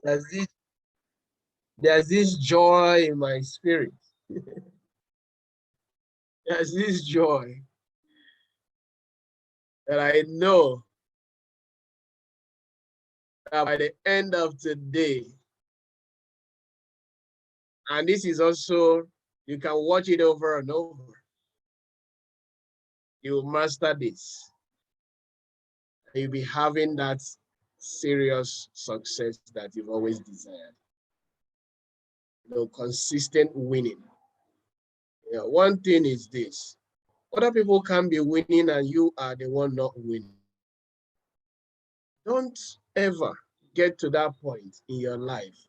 There's this joy in my spirit. There's this joy that I know that by the end of today, and this is also, you can watch it over and over. You will master this. You'll be having that serious success that you've always desired. Consistent winning. One thing is this: other people can be winning and you are the one not winning. Don't ever get to that point in your life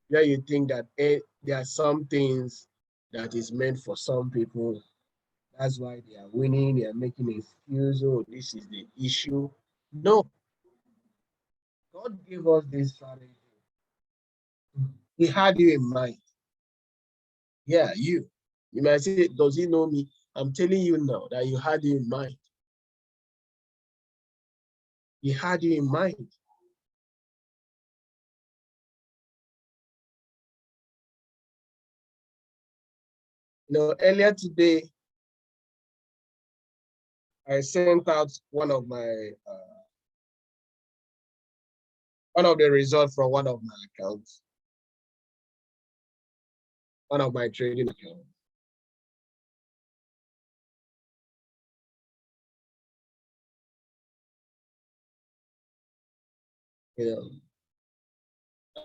where you think that there are some things that is meant for some people. That's why they are winning, they are making excuses, oh, this is the issue. No. God gave us this strategy. He had you in mind. Yeah, you. You might say, does he know me? I'm telling you now that you had you in mind. He had you in mind. Earlier today, I sent out one of the results from one of my accounts, one of my trading accounts. And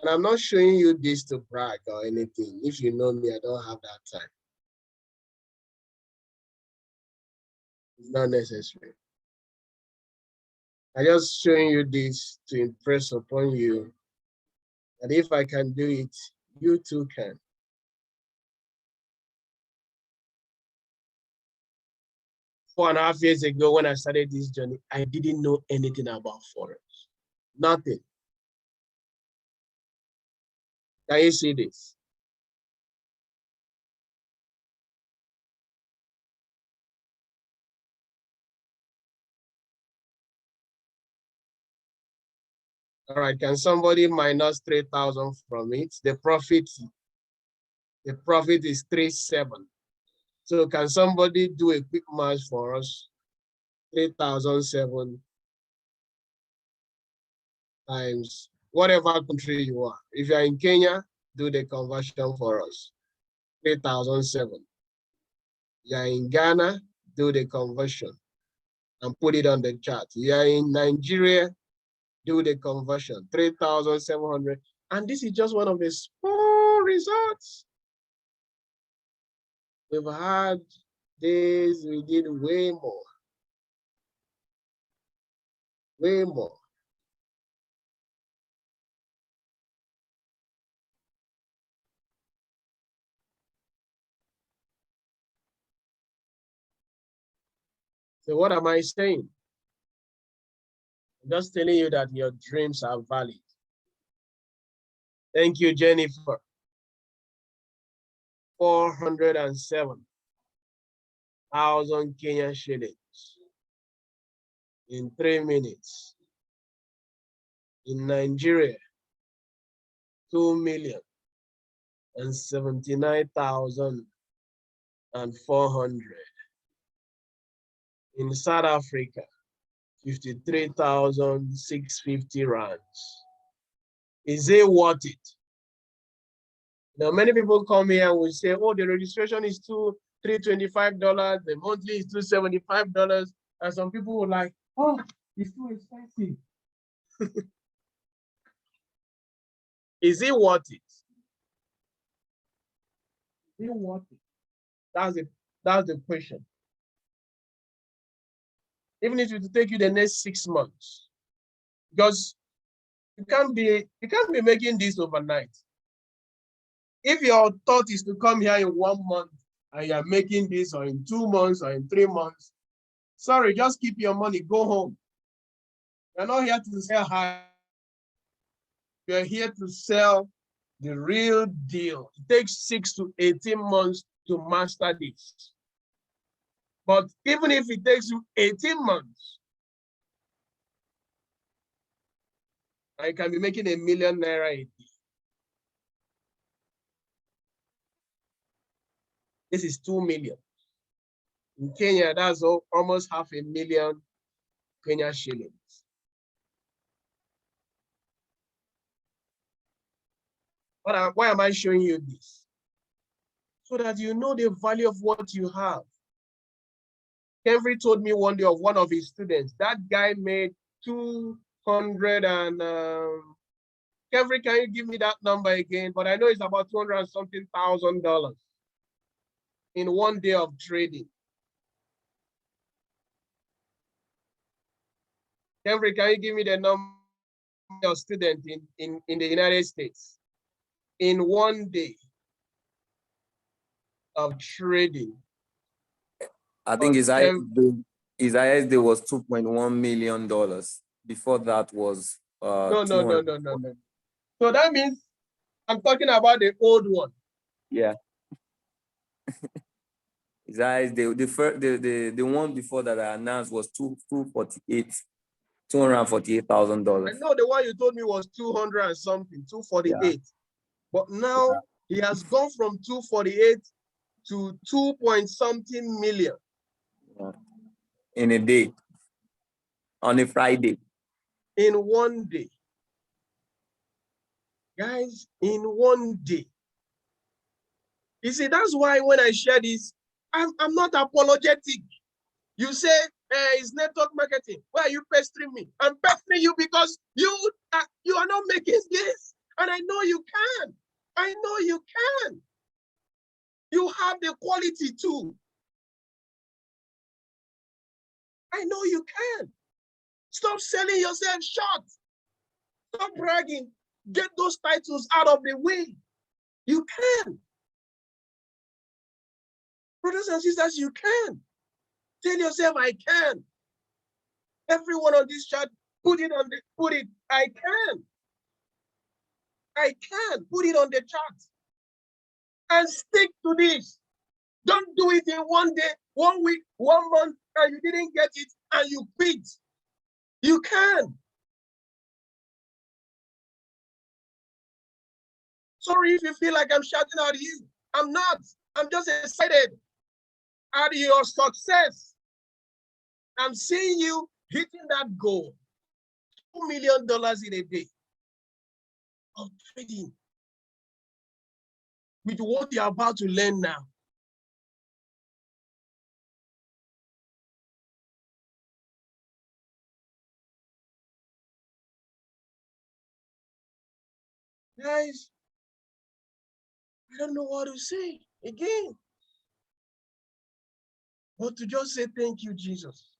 I'm not showing you this to brag or anything. If you know me, I don't have that time. It's not necessary. I'm just showing you this to impress upon you that if I can do it, you too can. 4.5 years ago, when I started this journey, I didn't know anything about Forex. Nothing. Can you see this? All right, can somebody minus 3,000 from it? The profit is 3,700. So can somebody do a quick math for us? 3,007 times whatever country you are. If you are in Kenya, do the conversion for us. 3,007. You are in Ghana, do the conversion and put it on the chart. You are in Nigeria, do the conversion. 3,700. And this is just one of the small results. We've had days we did way more. Way more. So what am I saying? I'm just telling you that your dreams are valid. Thank you, Jennifer. 407,000 Kenyan shillings in 3 minutes. In Nigeria, 2,079,400. In South Africa, 53,650 rands. Is it worth it? Now, many people come here and will say, oh, the registration is $325, the monthly is $275. And some people will like, oh, it's too expensive. Is it worth it? Is it worth it? That's the question. Even if it will take you the next 6 months, because you can't be making this overnight. If your thought is to come here in 1 month and you're making this, or in 2 months or in 3 months, sorry, just keep your money, go home. You're not here to sell high. You're here to sell the real deal. It takes 6 to 18 months to master this. But even if it takes you 18 months, I can be making $1 million a day. This is 2 million. In Kenya, that's almost 500,000 Kenya shillings. Why am I showing you this? So that you know the value of what you have. Henry told me one day of one of his students, that guy made 200 and, Henry, can you give me that number again? But I know it's about 200 and something $1,000 in one day of trading. Henry, can you give me the number of student in the United States in one day of trading? I think his highest day was $2.1 million. Before that was no. So that means I'm talking about the old one. Yeah. His highest day, the one before that I announced was $248,000. I know the one you told me was 200 and something, 248. Yeah. But now he has gone from 248 to 2 point something million. Yeah. In a day. On a Friday. In one day. Guys, in one day. You see, that's why when I share this, I'm not apologetic. You say, it's network marketing. Why are you pestering me? I'm pestering you because you are not making this. And I know you can. I know you can. You have the quality too. I know you can. Stop selling yourself short. Stop bragging. Get those titles out of the way. You can. Brothers and sisters, you can. Tell yourself, I can. Everyone on this chat, put it. I can. I can. Put it on the chat. And stick to this. Don't do it in one day, 1 week, 1 month, and you didn't get it, and you quit. You can. Sorry if you feel like I'm shouting at you. I'm not. I'm just excited at your success. I'm seeing you hitting that goal. $2 million in a day of trading with what you're about to learn now. Guys, I don't know what to say again, but to just say thank you, Jesus.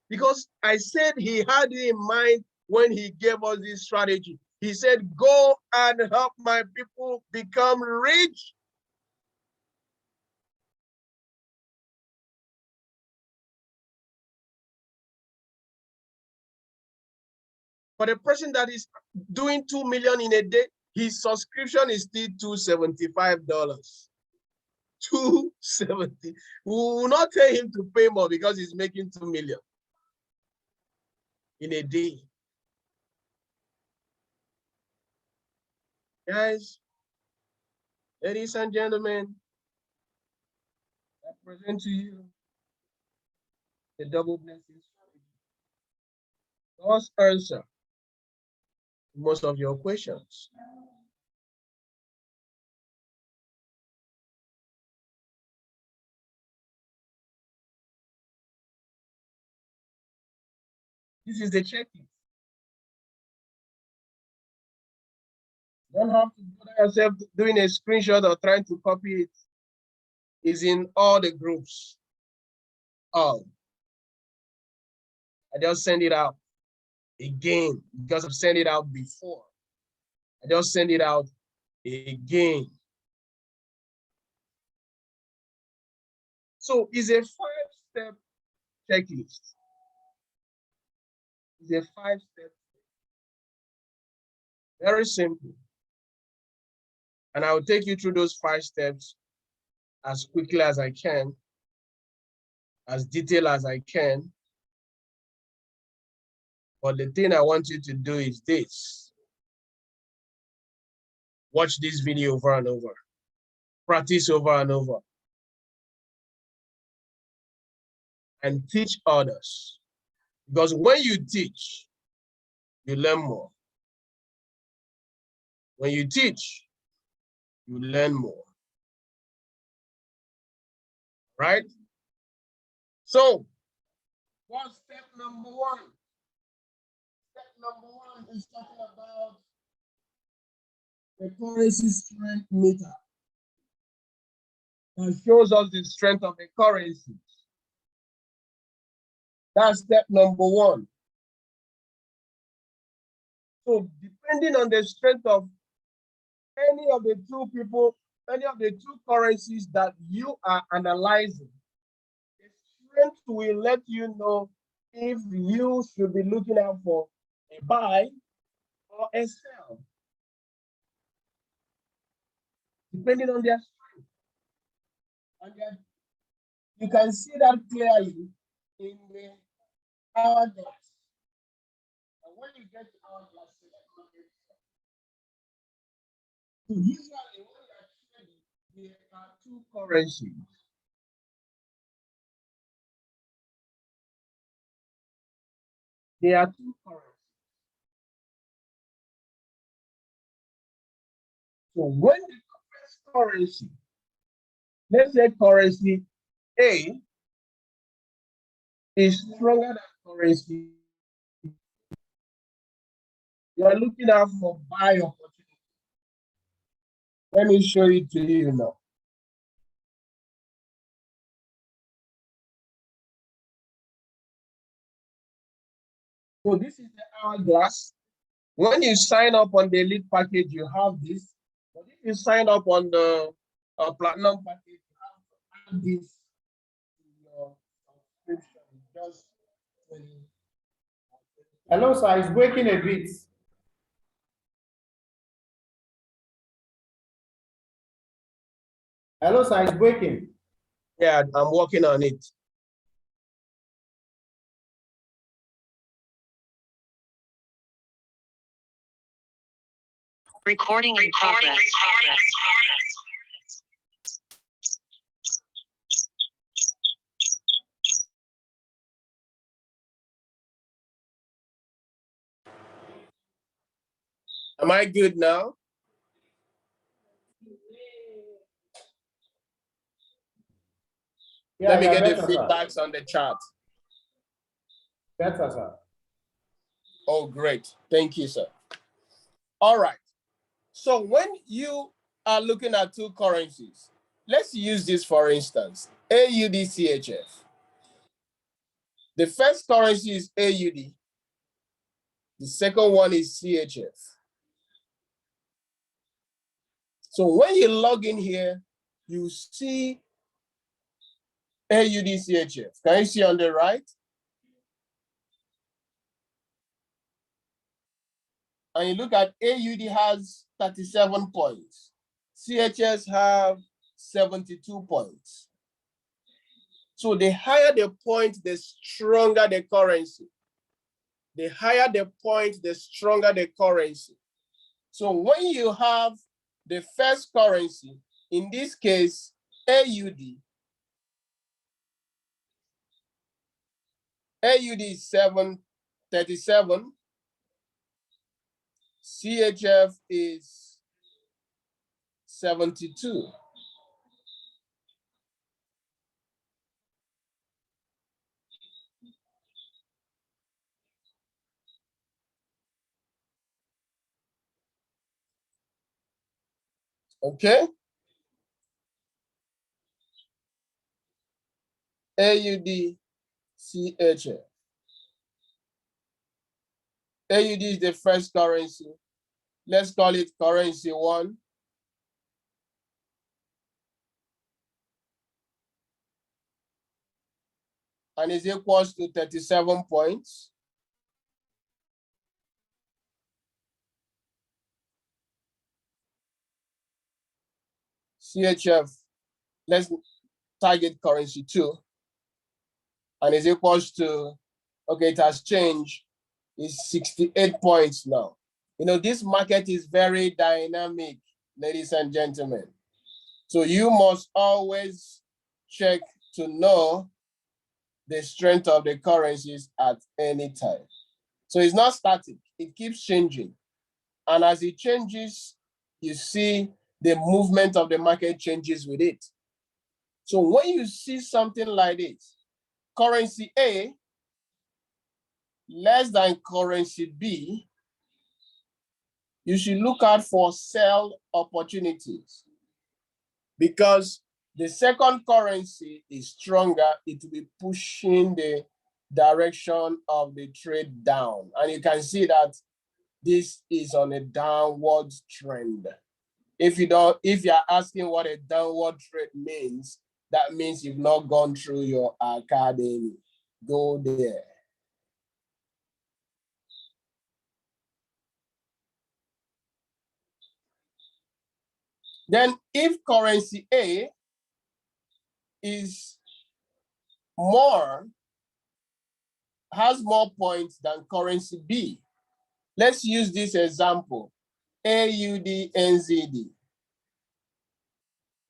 Because I said he had it in mind when he gave us this strategy. He said, go and help my people become rich. For the person that is doing 2 million in a day, his subscription is still $275. $270. We will not tell him to pay more because he's making 2 million in a day. Guys, ladies and gentlemen, I present to you the double blessing strategy. God's answer to most of your questions. This is the checklist. You don't have to bother yourself doing a screenshot or trying to copy it. It's in all the groups. All. I just send it out again because I've sent it out before. I just send it out again. So it's a 5-step checklist. It's a 5-step. Very simple. And I will take you through those 5 steps as quickly as I can, as detailed as I can. But the thing I want you to do is this. Watch this video over and over. Practice over and over. and teach others. Because when you teach, you learn more. When you teach, you learn more. Right? So, what's step number one? Step number one is talking about the currency strength meter that shows us the strength of the currency. That's step number one. So depending on the strength of any of the two people, any of the two currencies that you are analyzing, the strength will let you know if you should be looking out for a buy or a sell, depending on their strength. And then you can see that clearly in the hourglass. And when you get to hourglass, so usually when you are trading, there are two currencies. There are two currencies. So when the first currency, let's say currency A is stronger than currency, you are looking out for buy opportunity. Let me show it to you now. So this is the hourglass. When you sign up on the elite package, you have this. But if you sign up on the platinum package, you have to add this to your subscription. Just 20. Hello, sir. It's breaking a bit. Hello, sir. It's breaking. Yeah, I'm working on it. Recording in progress. Am I good now? Yeah, Let me get the better, feedbacks sir. on the chat. Better, sir. Oh, great. Thank you, sir. All right. So when you are looking at two currencies, let's use this for instance, AUD-CHF. The first currency is AUD. The second one is CHF. So when you log in here, you see AUD-CHF. Can you see on the right? And you look at AUD has 37 points. CHS have 72 points. So the higher the point, the stronger the currency. The higher the point, the stronger the currency. So when you have the first currency, in this case, AUD, AUD is 737, CHF is 72. Okay? AUD, CHF. AUD is the first currency. Let's call it currency one. And is equals to 37 points. CHF, let's target currency two. And is equals to, okay, it has changed. It's 68 points now. You know, this market is very dynamic, ladies and gentlemen. So you must always check to know the strength of the currencies at any time. So it's not static, it keeps changing. And as it changes, you see the movement of the market changes with it. So when you see something like this, currency A less than currency B, you should look out for sell opportunities, because the second currency is stronger. It will be pushing the direction of the trade down. And you can see that this is on a downward trend. If you're asking what a downward trend means, that means you've not gone through your academy. Go there. Then if currency A has more points than currency B. Let's use this example. AUD NZD.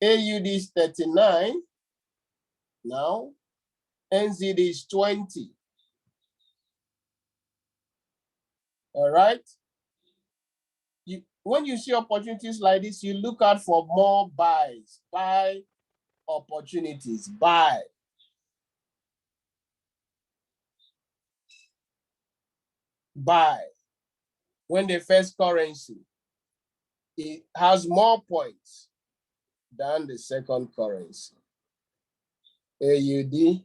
AUD is 39. Now, NZD is 20. All right. When you see opportunities like this, you look out for more buys. Buy opportunities. Buy. Buy. When the first currency, it has more points than the second currency. AUD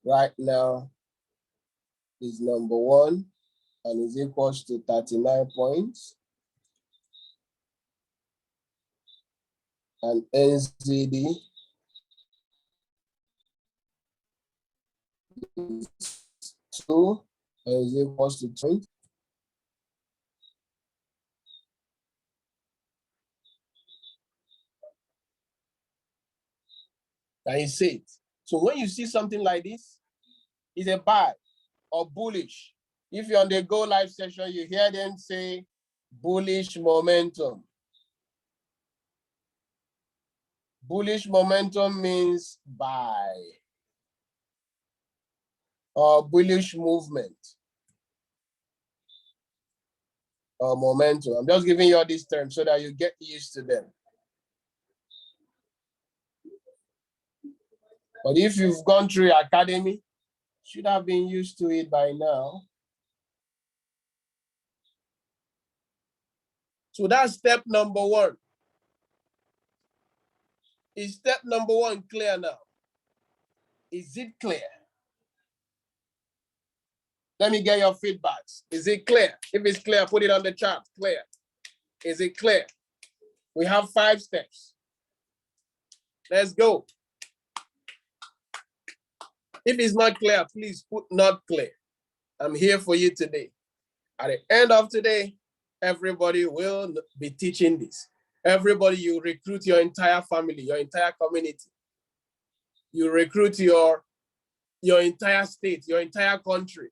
right now is number one and is equals to 39 points. And NZD is 2 and is equals to 20. Can you see it? So when you see something like this, it's a buy or bullish. If you're on the Go Live session, you hear them say bullish momentum. Bullish momentum means buy or bullish movement or momentum. I'm just giving you all these terms so that you get used to them. But if you've gone through your academy, should have been used to it by now. So that's step number one. Is step number one clear now? Is it clear? Let me get your feedbacks. Is it clear? If it's clear, put it on the chat. Clear. Is it clear? We have 5 steps. Let's go. If it's not clear, please put not clear. I'm here for you today. At the end of today, everybody will be teaching this. Everybody, you recruit your entire family, your entire community. You recruit your entire state, your entire country.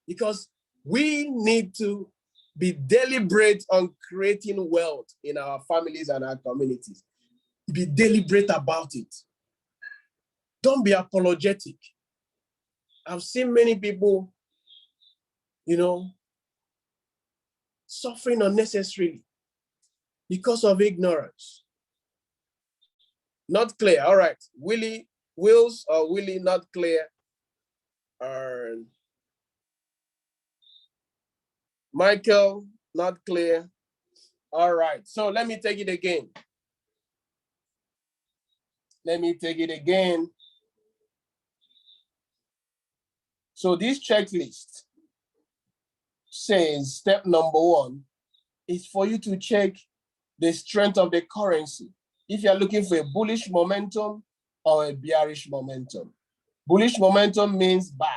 Because we need to be deliberate on creating wealth in our families and our communities. Be deliberate about it. Don't be apologetic. I've seen many people, suffering unnecessarily because of ignorance. Not clear. All right. Wills or Willie not clear. Michael, not clear. All right. So let me take it again. So this checklist says step number one is for you to check the strength of the currency. If you're looking for a bullish momentum or a bearish momentum. Bullish momentum means buy.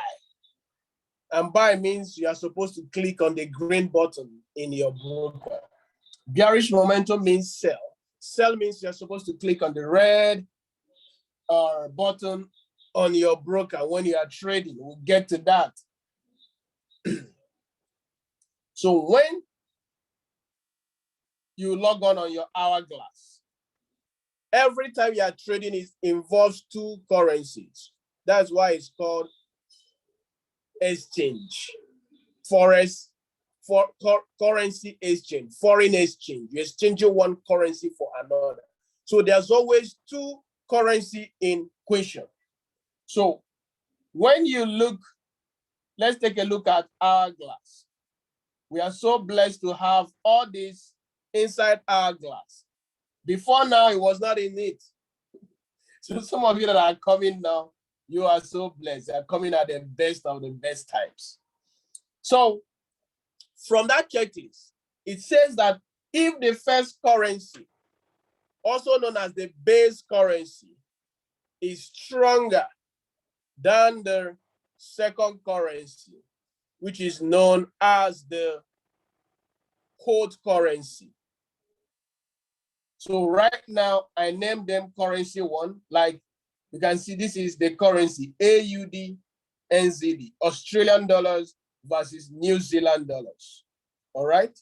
And buy means you are supposed to click on the green button in your broker. Bearish momentum means sell. Sell means you're supposed to click on the red button on your broker when you are trading. We'll get to that. So when you log on your hourglass, every time you are trading, it involves 2 currencies. That's why it's called exchange. Currency exchange, foreign exchange. You're exchanging one currency for another. So there's always two currency in question. So when you look, let's take a look at our glass. We are so blessed to have all this inside our glass. Before now, it was not in it. So some of you that are coming now, you are so blessed. They are coming at the best of the best times. So from that checklist, it says that if the first currency, also known as the base currency, is stronger than the second currency, which is known as the quote currency. So right now, I named them currency one. Like you can see, this is the currency AUD, NZD, Australian dollars versus New Zealand dollars. All right.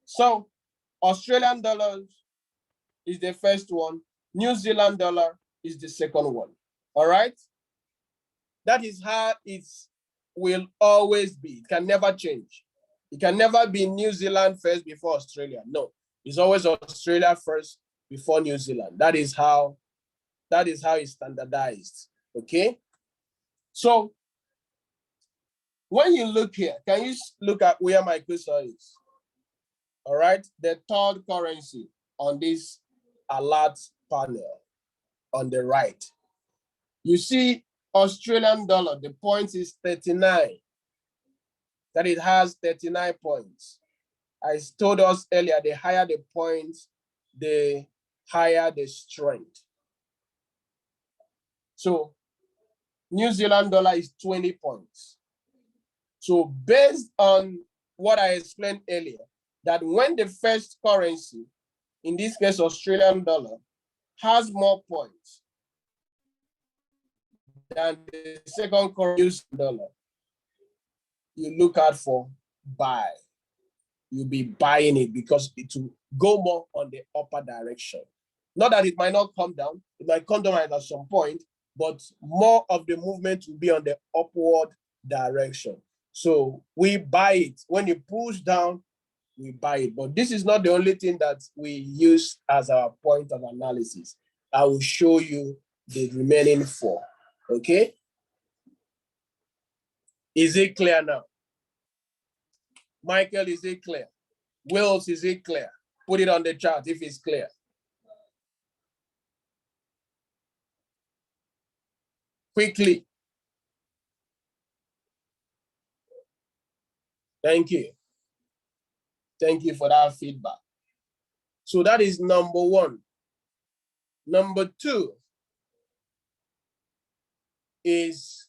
So Australian dollars is the first one. New Zealand dollar is the second one. All right. That is how it will always be. It can never change. It can never be New Zealand first before Australia. No, it's always Australia first before New Zealand. That is how it's standardized. Okay. So when you look here, can you look at where my cursor is? All right, the third currency on this alert panel on the right. You see Australian dollar, the point is 39, that it has 39 points. I told us earlier, the higher the points, the higher the strength. So New Zealand dollar is 20 points. So based on what I explained earlier, that when the first currency, in this case Australian dollar, has more points than the second currency dollar, you look out for buy. You'll be buying it because it will go more on the upper direction. Not that it might not come down, it might come down at some point, but more of the movement will be on the upward direction. So we buy it. When you push down, we buy it. But this is not the only thing that we use as our point of analysis. I will show you the remaining four. Okay? Is it clear now? Michael, is it clear? Wills, is it clear? Put it on the chart if it's clear. Quickly. Thank you. Thank you for that feedback. So that is number one. Number two is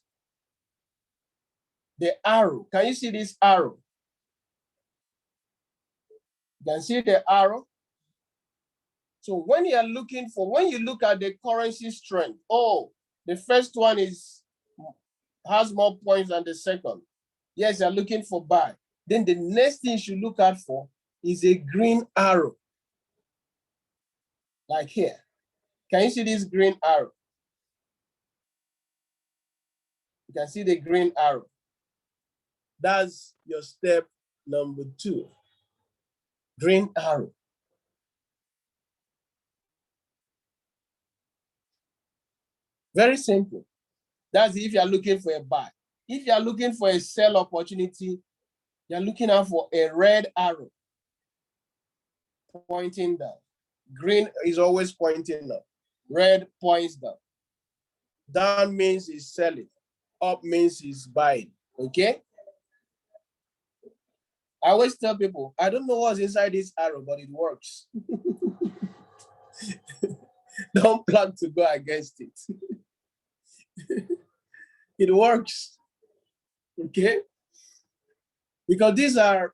the arrow. Can you see this arrow? You can see the arrow. So when you look at the currency strength, oh, the first one has more points than the second. Yes, you're looking for buy. Then the next thing you should look out for is a green arrow. Like here. Can you see this green arrow? You can see the green arrow. That's your step number two. Green arrow. Very simple. That's if you're looking for a buy. If you're looking for a sell opportunity, you're looking out for a red arrow pointing down. Green is always pointing up. Red points down. Down means it's selling. Up means it's buying. Okay? I always tell people, I don't know what's inside this arrow, but it works. Don't plan to go against it. It works. Okay? Because these are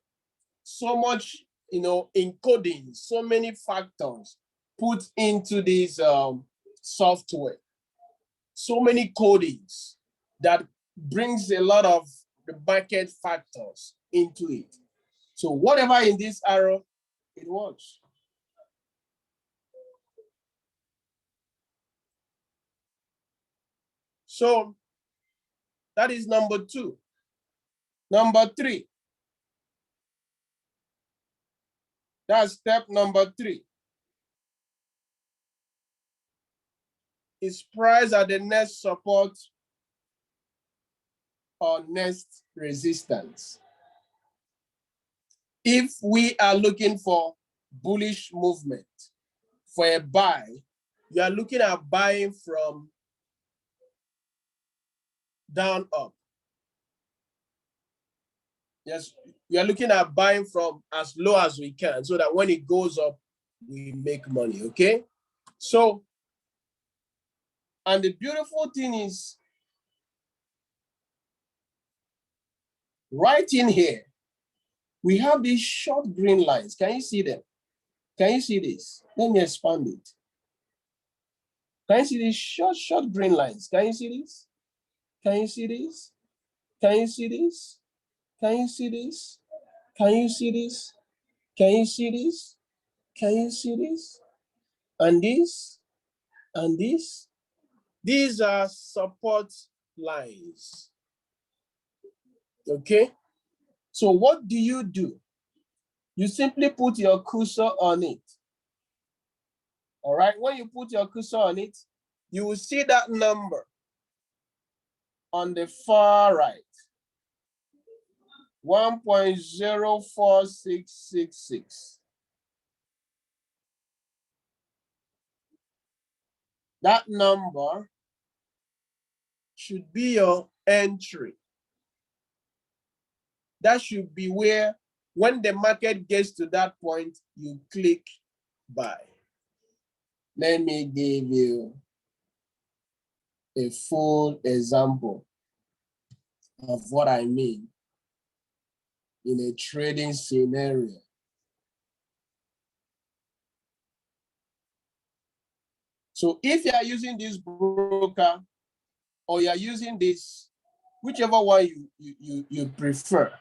so much, encoding, so many factors put into this software. So many codings that brings a lot of the market factors into it. So whatever in this arrow, it works. So That is number 2. Number 3. That's step number 3. Is price at the next support or next resistance. If we are looking for bullish movement for a buy, you are looking at buying from down up. Yes, we are looking at buying from as low as we can so that when it goes up, we make money, okay? So, and the beautiful thing is, right in here, we have these short green lines. Can you see them? Can you see this? Let me expand it. Can you see these short green lines? Can you see this? Can you see this? Can you see this? Can you see this? Can you see this? Can you see this? Can you see this? And this, and this. These are support lines. Okay? So what do? You simply put your cursor on it. All right? When you put your cursor on it, you will see that number on the far right. 1.04666. That number should be your entry. That should be where, when the market gets to that point, you click buy. Let me give you a full example of what I mean in a trading scenario. So if you are using this broker or you are using this, whichever one you prefer,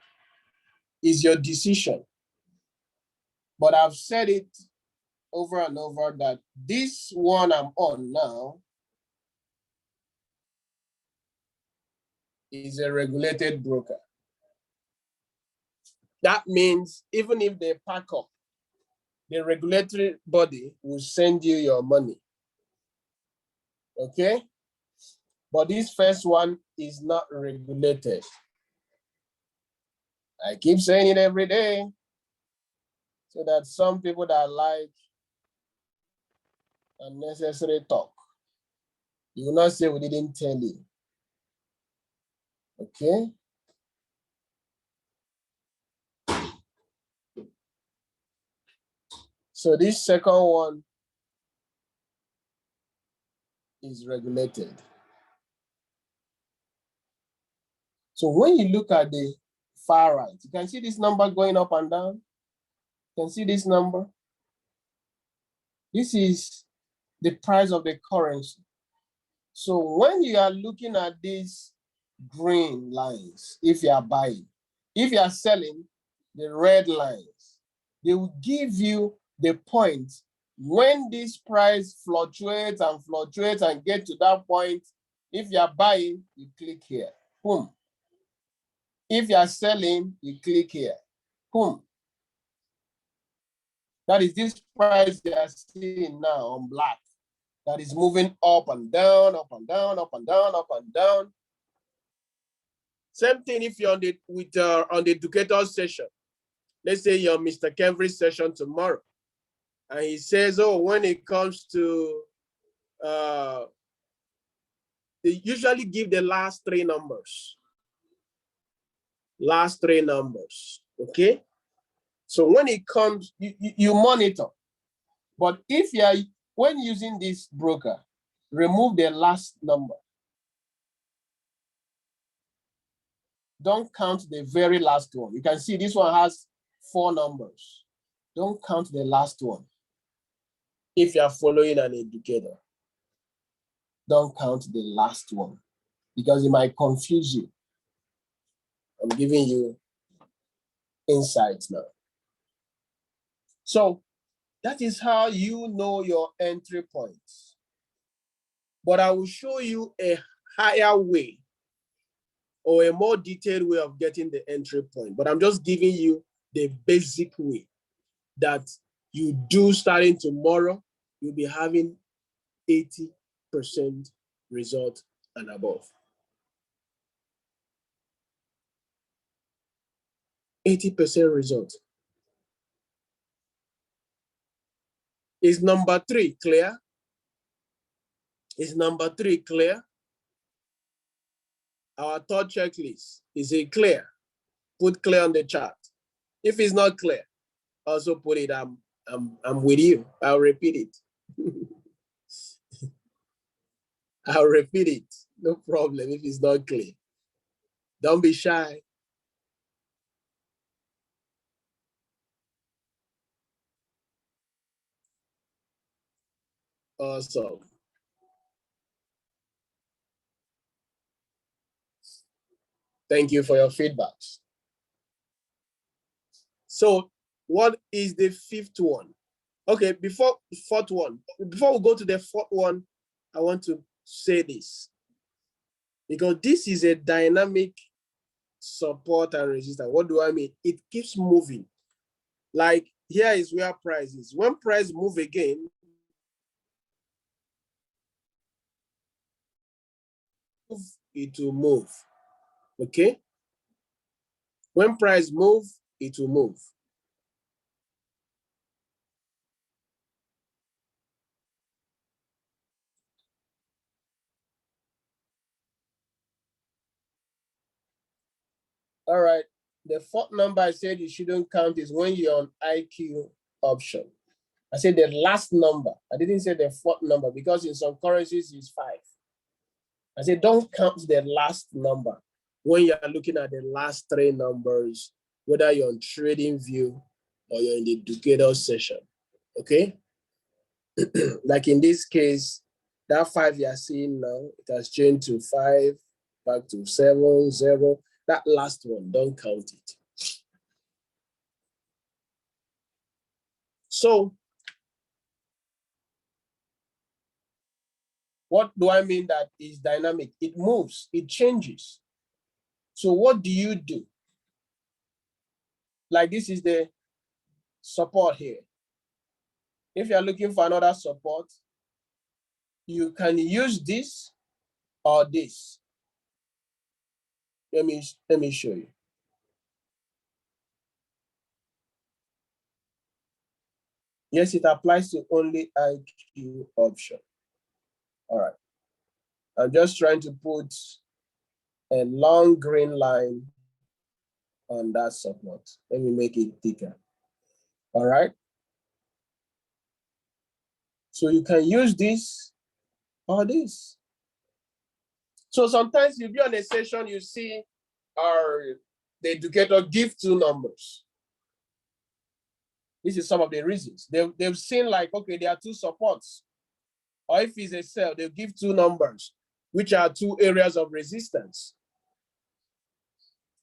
is your decision. But I've said it over and over that this one I'm on now is a regulated broker. That means even if they pack up, the regulatory body will send you your money. Okay? But this first one is not regulated. I keep saying it every day so that some people that like unnecessary talk, you will not say we didn't tell you. Okay? So this second one is regulated. So when you look at the far right, you can see this number going up and down. You can see this number. This is the price of the currency. So when you are looking at these green lines, if you are buying, if you are selling, the red lines, they will give you the point when this price fluctuates and get to that point. If you are buying, you click here, boom. If you are selling, you click here, boom. That is this price you are seeing now on black. That is moving up and down, up and down, up and down, up and down. Same thing if you're on the on the educator session. Let's say you're Mr. Kenvery's session tomorrow, and he says, "Oh, when it comes to," they usually give the last 3 numbers. Last 3 numbers. Okay. So when it comes, you monitor. But if you are, when using this broker, remove the last number. Don't count the very last one. You can see this one has 4 numbers. Don't count the last one. If you are following an indicator, don't count the last one because it might confuse you. I'm giving you insights now. So that is how you know your entry points. But I will show you a higher way or a more detailed way of getting the entry point, but I'm just giving you the basic way that you do starting tomorrow, you'll be having 80% result and above. 80% result. Is number 3 clear? Is number 3 clear? Our third checklist, is it clear? Put clear on the chart. If it's not clear, also put it, I'm with you. I'll repeat it. I'll repeat it. No problem if it's not clear. Don't be shy. Awesome. Thank you for your feedbacks. So what is the 5th one? Okay, before we go to the 4th one, I want to say this, because this is a dynamic support and resistance. What do I mean? It keeps moving. Like here is where price is. When price move again, it will move. Okay? When price move, it will move. All right. The 4th number I said you shouldn't count is when you're on IQ option. I said the last number. I didn't say the 4th number because in some currencies it's 5. I said don't count the last number when you're looking at the last 3 numbers, whether you're on trading view or you're in the indicator session. Okay? Like in this case, that 5 you're seeing now, it has changed to 5, back to 7, 0. That last one, don't count it. So, what do I mean that is dynamic? It moves, it changes. So what do you do? Like this is the support here. If you're looking for another support, you can use this or this. Let me show you. Yes, it applies to only IQ option. All right. I'm just trying to put a long green line on that support. Let me make it thicker. All right. So you can use this or this. So sometimes you'll be on a session, you see the educator give 2 numbers. This is some of the reasons. They've seen like, okay, there are 2 supports. Or if it's a sell, they'll give 2 numbers, which are 2 areas of resistance.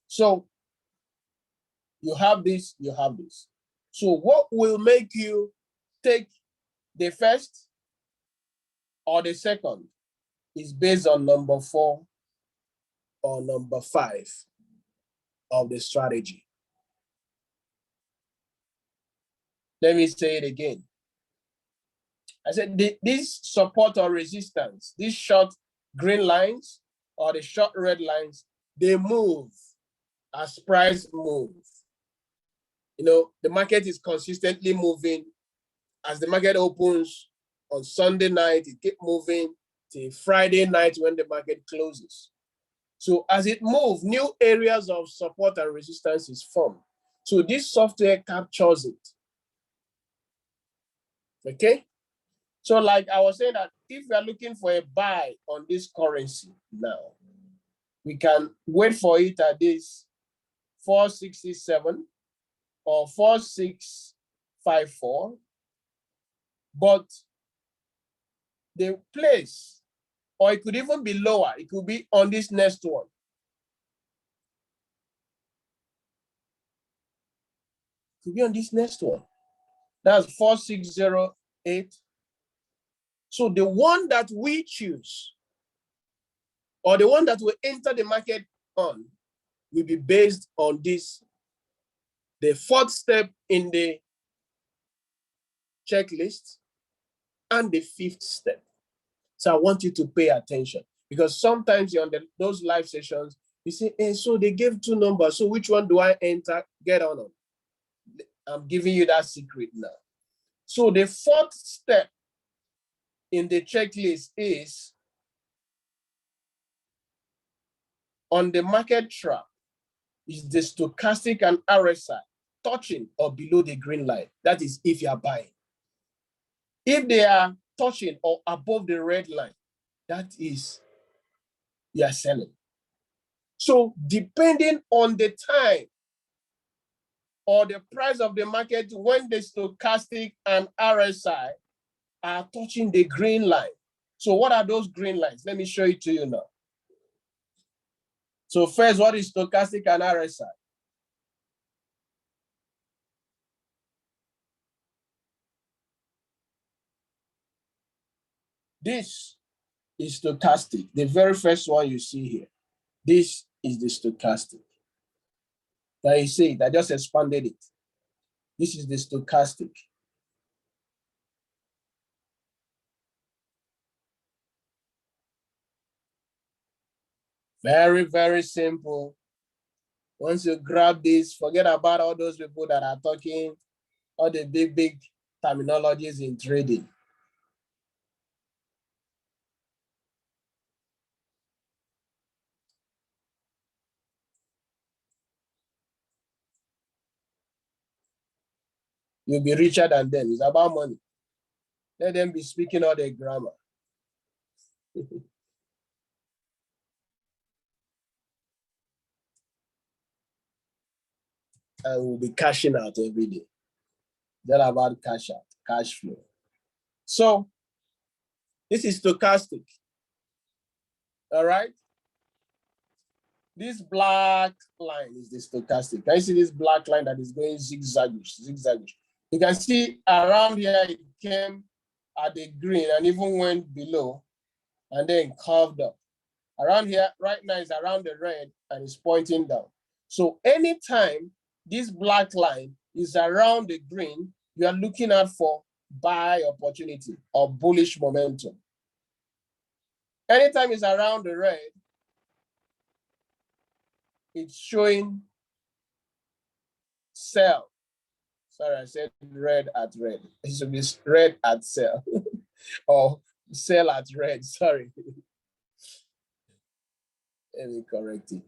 So you have this, you have this. So what will make you take the first or the second is based on number 4 or number 5 of the strategy. Let me say it again. I said this support or resistance, these short green lines or the short red lines, they move as price moves. You know, the market is consistently moving. As the market opens on Sunday night, it keeps moving till Friday night when the market closes. So as it moves, new areas of support and resistance is formed. So this software captures it. Okay? So like I was saying that if we are looking for a buy on this currency now, we can wait for it at this 467 or 4654, but the place, or it could even be lower, it could be on this next one. It could be on this next one. That's 4608. So the one that we choose, or the one that will enter the market on will be based on this, the fourth step in the checklist and the fifth step. So I want you to pay attention, because sometimes you're on those live sessions, you say, hey, so they gave 2 numbers, so which one do I enter, get on? I'm giving you that secret now. So the fourth step in the checklist is on the Markettrap, is the stochastic and RSI touching or below the green line. That is if you are buying. If they are touching or above the red line, that is you are selling. So depending on the time or the price of the market when the stochastic and RSI are touching the green line. So what are those green lines? Let me show it to you now. So first, what is stochastic and RSI? This is stochastic, the very first one you see here. This is the stochastic. Now you see it, I just expanded it. This is the stochastic. Very, very simple. Once you grab this, forget about all those people that are talking, all the big terminologies in trading. You'll be richer than them. It's about money. Let them be speaking all the grammar. And we'll be cashing out every day. That's about cash out, cash flow. So this is stochastic. All right. This black line is the stochastic. Can you see this black line that is going zigzagish? You can see around here it came at the green and even went below and then curved up. Around here, right now is around the red and it's pointing down. So anytime this black line is around the green, you are looking out for buy opportunity or bullish momentum. Anytime it's around the red, it's showing sell. Sorry, I said red at red. It should be red at sell or sell at red. Sorry. Let me correct it.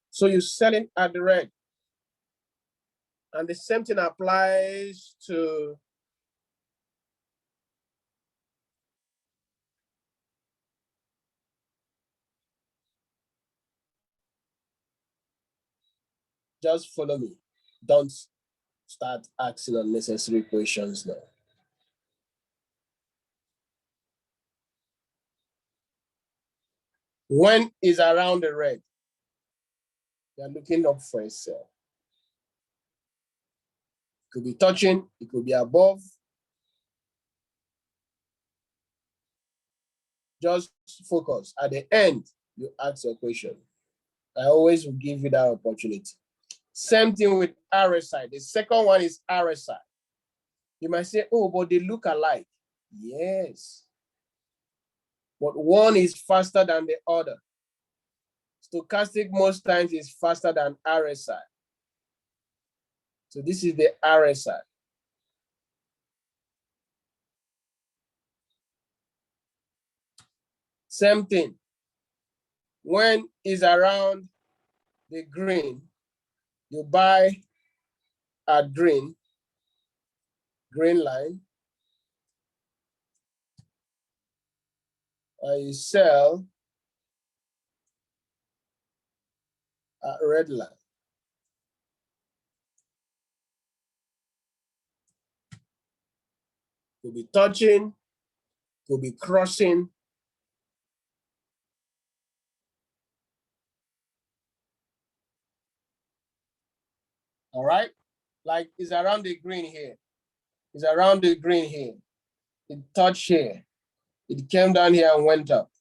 So you're selling at the red. And the same thing applies to just follow me. Don't start asking unnecessary questions now. When is around the red, you're looking up for a sell. It could be touching, it could be above. Just focus. At the end, you ask your question. I always will give you that opportunity. Same thing with RSI. The second one is RSI. You might say, oh, but they look alike. Yes. But one is faster than the other. Stochastic most times is faster than RSI. So this is the RSI. Same thing. When it's around the green, you buy at green line, and you sell at red line. Could be touching, could be crossing, All right, like it's around the green here. It's around the green here. It touched here. It came down here and went up.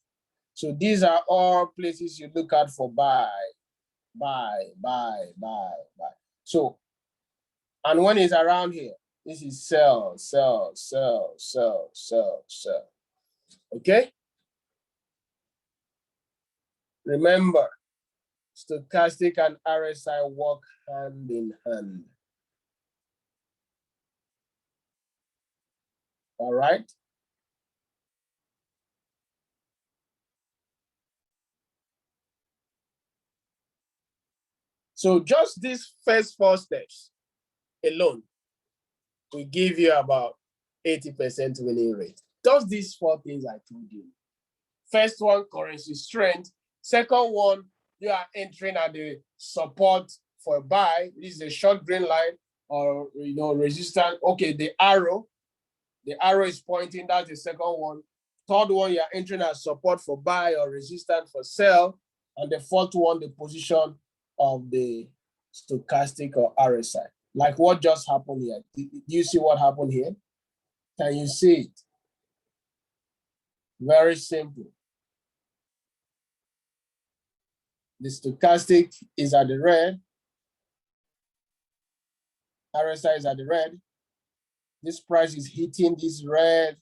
So these are all places you look at for buy. So, and when it's around here, this is sell. Okay? Remember, stochastic and RSI work hand in hand. All right? So just these first 4 steps alone will give you about 80% winning rate. Just these 4 things I told you. First one, currency strength. Second one, you are entering at the support for buy. This is a short green line or resistance. Okay, the arrow is pointing. That's the second one. Third one, you are entering at support for buy or resistance for sell. And the fourth one, the position of the stochastic or RSI. Like what just happened here. Do you see what happened here? Can you see it? Very simple. The stochastic is at the red. RSI is at the red. This price is hitting this red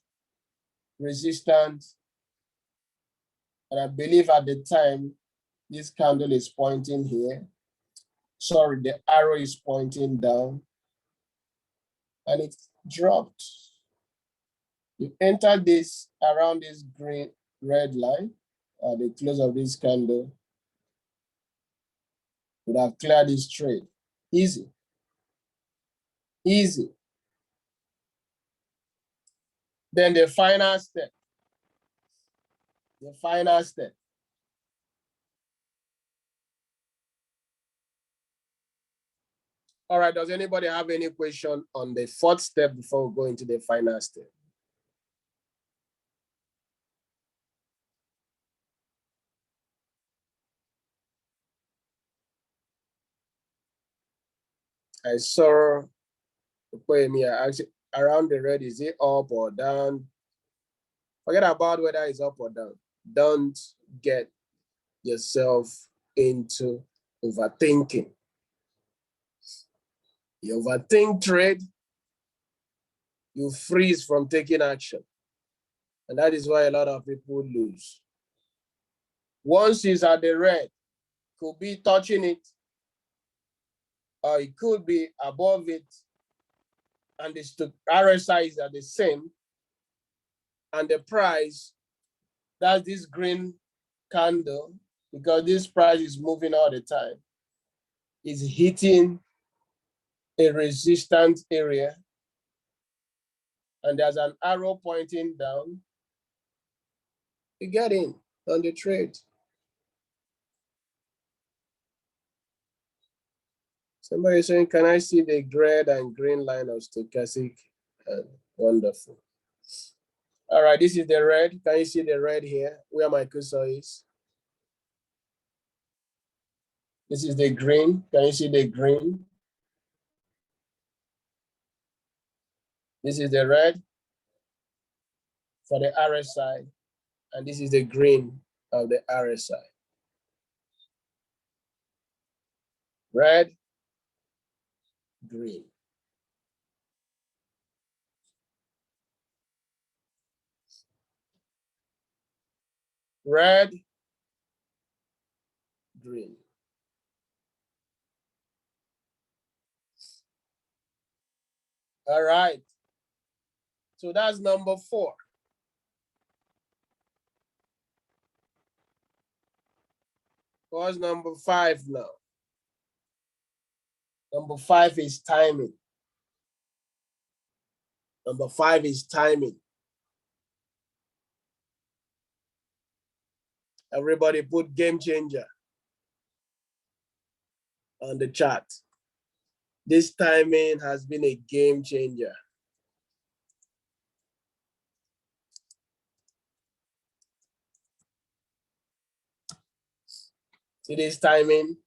resistance. And I believe at the time, this candle is pointing here. Sorry, the arrow is pointing down. And it dropped. You enter this around this green red line at the close of this candle. Would have cleared this trade. Easy. Easy. Then the final step. The final step. All right, does anybody have any question on the 4th step before we go into the final step? I saw the poem here. Actually, around the red, is it up or down? Forget about whether it's up or down. Don't get yourself into overthinking. You overthink trade, you freeze from taking action. And that is why a lot of people lose. Once it's at the red, could be touching it, or it could be above it, and the RSI is at the same, and the price, that's this green candle, because this price is moving all the time, is hitting a resistance area, and there's an arrow pointing down, you get in on the trade. Somebody is saying, can I see the red and green line of stochastic? Wonderful. All right, this is the red. Can you see the red here, where my cursor is? This is the green. Can you see the green? This is the red for the RSI, and this is the green of the RSI. Red, green. Red, green. All right. So that's number 4. What's number 5 now? Number 5 is timing. Number 5 is timing. Everybody put game changer on the chart. This timing has been a game changer. See this timing?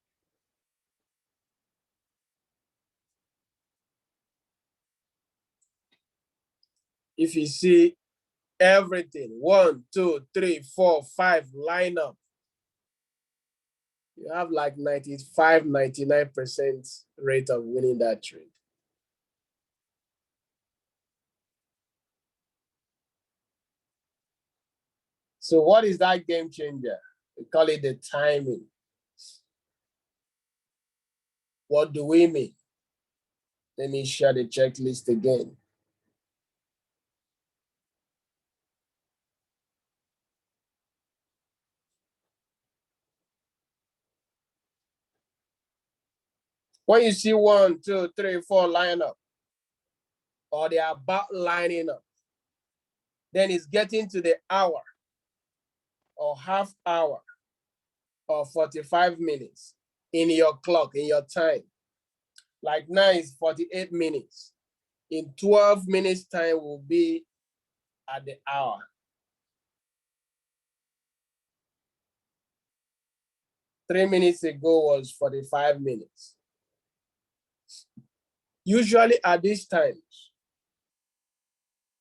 If you see everything, 1, 2, 3, 4, 5 line up, you have like 95, 99% rate of winning that trade. So what is that game changer? We call it the timing. What do we mean? Let me share the checklist again. When you see 1, 2, 3, 4 line up, or they are about lining up, then it's getting to the hour or half hour or 45 minutes in your clock, in your time. Like now is 48 minutes. In 12 minutes time will be at the hour. Three minutes ago was 45 minutes. Usually at these times,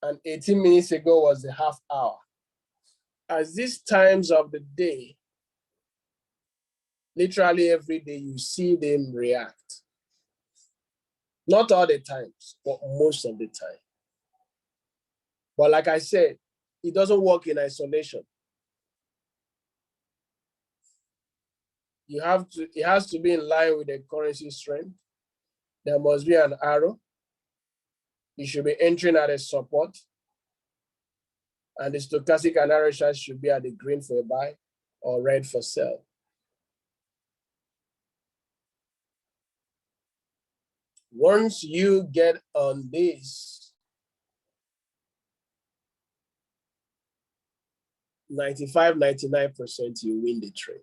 and 18 minutes ago was the half hour. At these times of the day, literally every day you see them react. Not all the times, but most of the time. But like I said, it doesn't work in isolation. It has to be in line with the currency strength. There must be an arrow. You should be entering at a support. And the stochastic and RSI should be at the green for a buy or red for sell. Once you get on this, 95, 99%, you win the trade.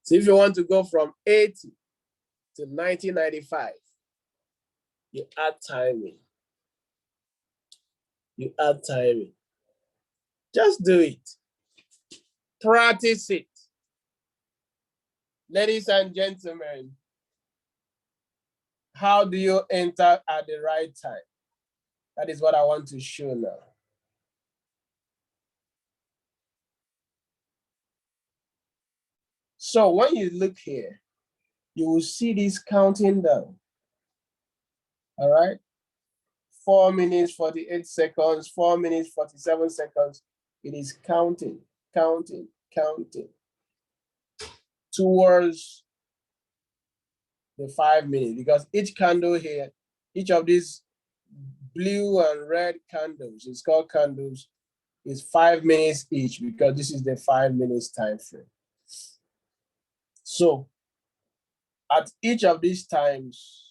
So if you want to go from 80 to 1995, you add timing. You add timing. Just do it. Practice it. Ladies and gentlemen, how do you enter at the right time? That is what I want to show now. So when you look here, you will see this counting down. All right. 4 minutes, 48 seconds, 4 minutes, 47 seconds. It is counting, counting, counting towards the 5 minutes, because each candle here, each of these blue and red candles, it's called candles, is 5 minutes each, because this is the 5 minutes time frame. So at each of these times,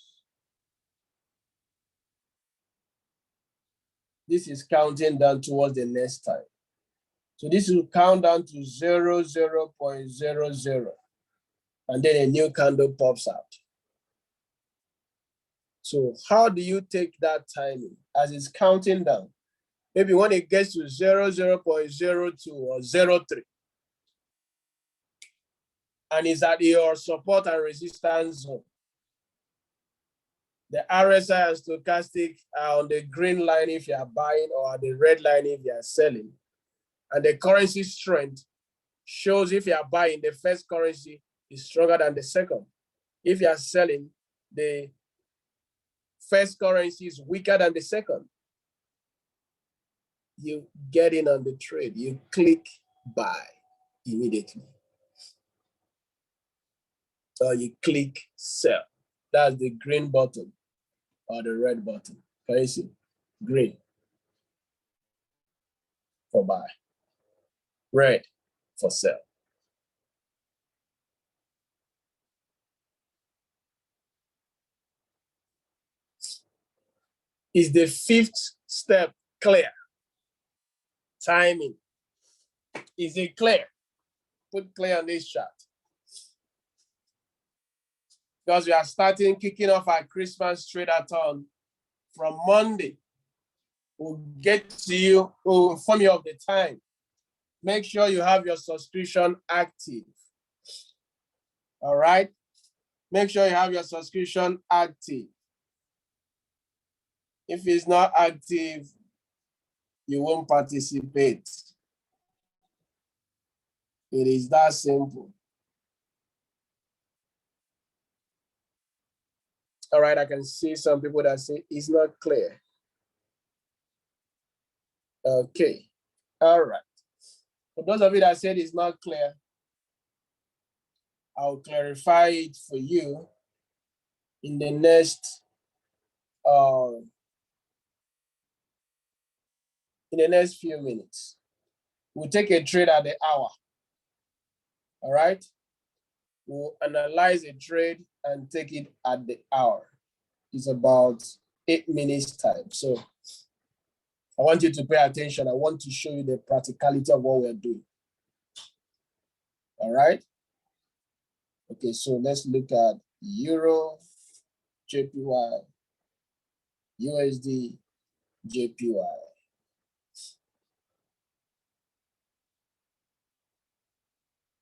this is counting down towards the next time. So this will count down to 0.00, and then a new candle pops out. So how do you take that timing as it's counting down? Maybe when it gets to 0.02 or 0.3, and is at your support and resistance zone. The RSI and stochastic are on the green line if you are buying, or the red line if you are selling. And the currency strength shows if you are buying, the first currency is stronger than the second. If you are selling, the first currency is weaker than the second. You get in on the trade, you click buy immediately. Or you click sell. That's the green button or the red button. Can you see? Green for buy, red for sell. Is the fifth step clear? Timing. Is it clear? Put clear on this chart. Because we are kicking off our Christmas trade-a-thon from Monday. We'll get to you, we'll inform you of the time. Make sure you have your subscription active. All right? Make sure you have your subscription active. If it's not active, you won't participate. It is that simple. All right, I can see some people that say it's not clear. Okay, all right. For those of you that said it's not clear, I'll clarify it for you in the next few minutes. We'll take a trade at the hour. All right. We'll analyze a trade and take it at the hour. It's about 8 minutes time. So I want you to pay attention. I want to show you the practicality of what we're doing. All right. Okay, so let's look at Euro, JPY, USD, JPY.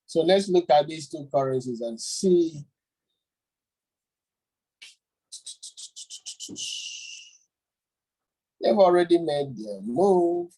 So let's look at these two currencies and see. They've already made their move.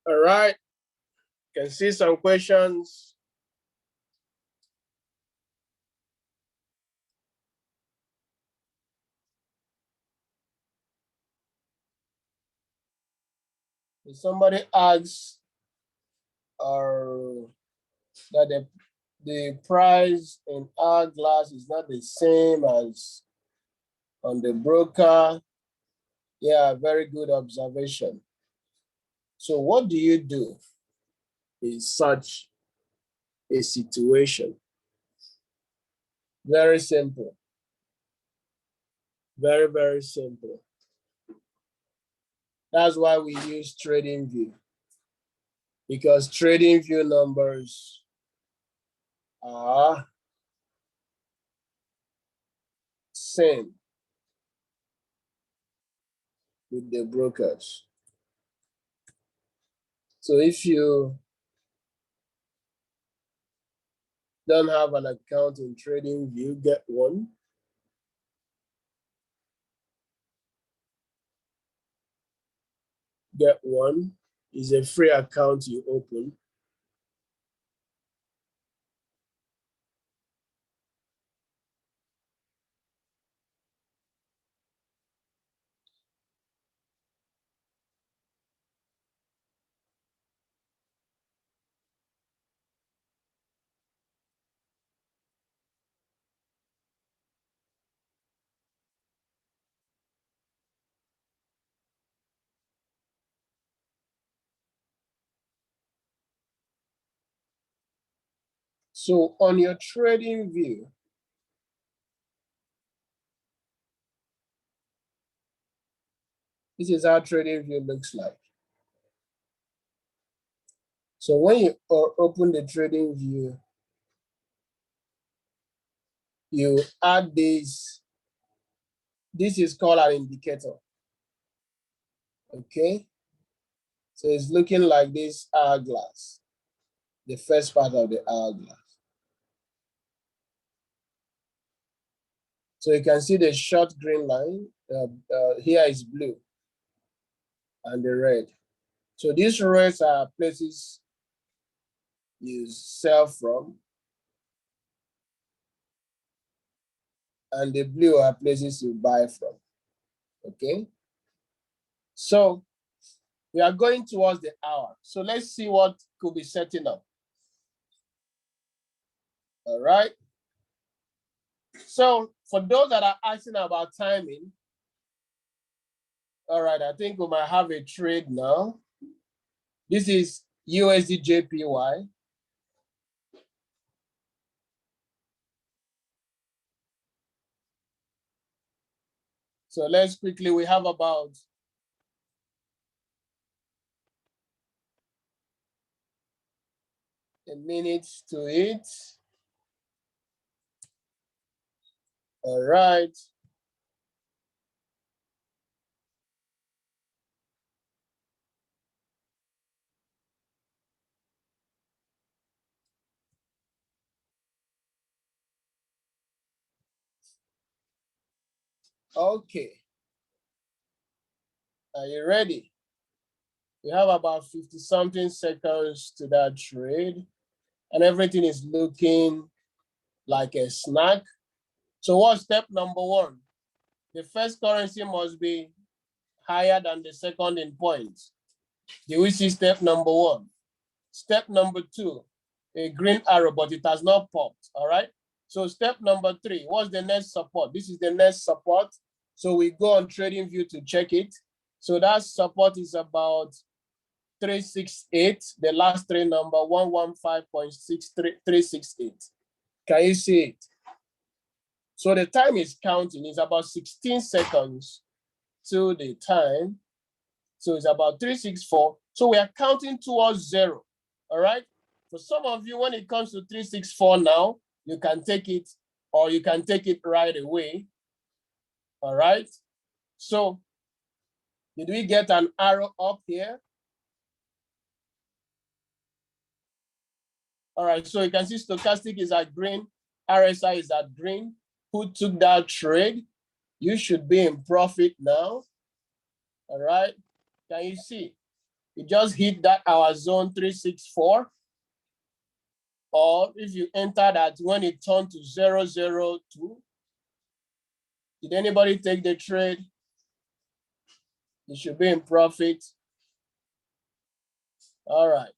All right, can see some questions. If somebody asks that the price in our glass is not the same as on the broker. Yeah, very good observation. So what do you do in such a situation? Very simple. Very, very simple. That's why we use TradingView, because TradingView numbers are same with the brokers. So if you don't have an account in TradingView, get one. Get one. It's a free account you open. So on your TradingView, this is how TradingView looks like. So when you open the TradingView, you add this. This is called an indicator. Okay. So it's looking like this hourglass, the first part of the hourglass. So you can see the short green line. Here is blue and the red. So these reds are places you sell from, and the blue are places you buy from. Okay. So we are going towards the hour. So let's see what could be setting up. All right. So for those that are asking about timing, all right, I think we might have a trade now. This is USD JPY. So let's quickly, we have about a minute to it. All right. Okay. Are you ready? We have about 50 something seconds to that trade, and everything is looking like a snack. So what's step number one? The first currency must be higher than the second in points. Do we see step number one? Step number two, a green arrow, but it has not popped, all right? So step number three, what's the next support? This is the next support. So we go on TradingView to check it. So that support is about 368, the last three number 115.63368. Can you see it? So the time is counting. It's about 16 seconds to the time. So it's about 364. So we are counting towards zero. All right. For some of you, when it comes to 364 now, you can take it or you can take it right away. All right. So did we get an arrow up here? All right. So you can see stochastic is at green. RSI is at green. Who took that trade? You should be in profit now. All right. Can you see? You just hit that our zone 364. Or if you enter that when it turned to 002, did anybody take the trade? You should be in profit. All right.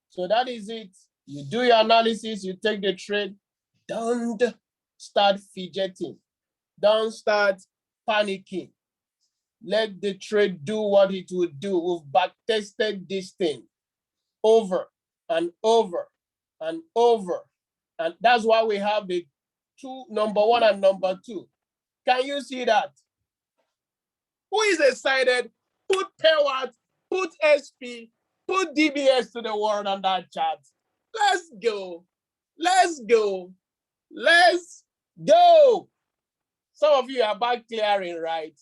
So that is it. You do your analysis, you take the trade. Don't start fidgeting. Don't start panicking. Let the trade do what it will do. We've backtested this thing over and over and over. And that's why we have the two, number one and number two. Can you see that? Who is excited? Put Pewat, put SP, put DBS to the world on that chat. Let's go. Let's go. Let's go. Some of you are back clearing, right?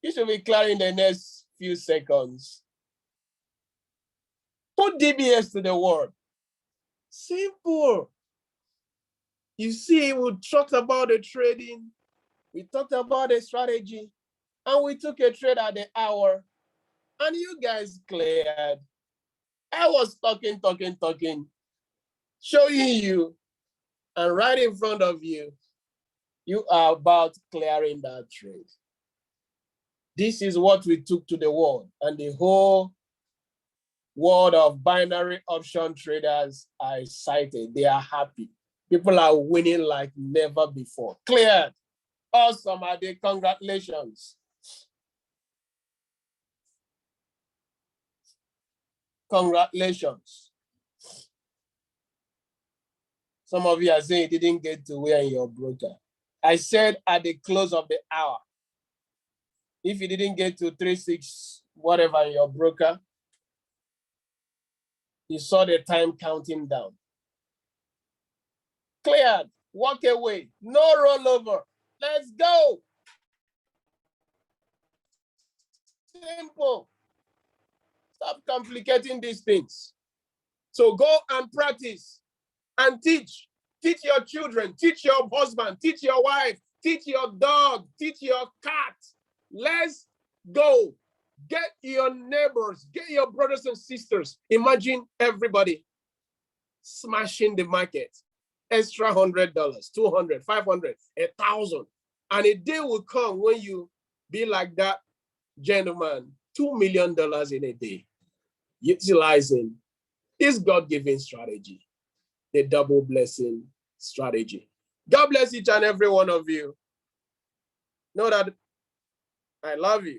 You should be clearing the next few seconds. Put DBS to the world. Simple. You see, we talked about the trading, we talked about the strategy, and we took a trade at the hour, and you guys cleared. I was talking, showing you, and right in front of you, you are about clearing that trade. This is what we took to the world, and the whole world of binary option traders are excited. They are happy. People are winning like never before. Cleared. Awesome, Ade. Congratulations. Congratulations. Some of you are saying you didn't get to where in your broker. I said at the close of the hour, if you didn't get to 36, whatever in your broker, you saw the time counting down. cleared. Walk away. No rollover. Let's go. Simple. Stop complicating these things. So go and practice and teach. Teach your children, teach your husband, teach your wife, teach your dog, teach your cat. Let's go. Get your neighbors, get your brothers and sisters. Imagine everybody smashing the market. Extra $100, $200, $500, $1,000. And a day will come when you be like that gentleman, $2 million in a day, utilizing this God-given strategy, the double blessing strategy. God bless each and every one of you. Know that I love you.